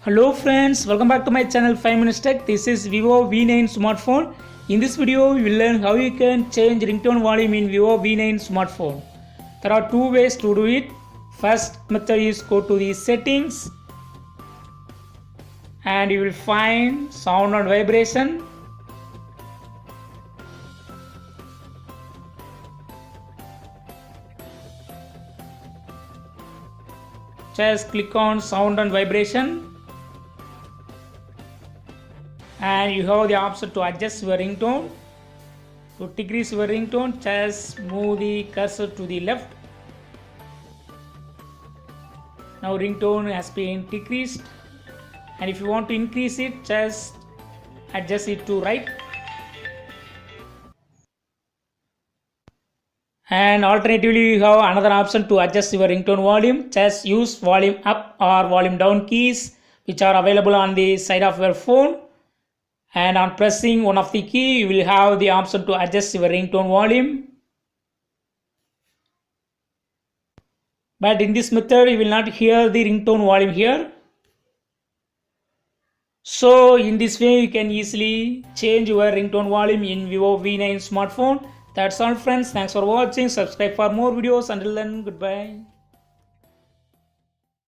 Hello friends, welcome back to my channel 5 Minutes Tech. This is Vivo V9 smartphone. In this video, we will learn how you can change ringtone volume in Vivo V9 smartphone. There are two ways to do it. First method is go to the settings and you will find sound and vibration. Just click on sound and vibration. And you have the option to adjust your ringtone. To decrease your ringtone, just move the cursor to the left. Now ringtone has been decreased, and if you want to increase it, just adjust it to right. And alternatively, you have another option to adjust your ringtone volume. Just use volume up or volume down keys, which are available on the side of your phone. And on pressing one of the key, you will have the option to adjust your ringtone volume. But in this method, you will not hear the ringtone volume here. So in this way, you can easily change your ringtone volume in Vivo V9 smartphone. That's all friends. Thanks for watching. Subscribe for more videos. Until then, goodbye.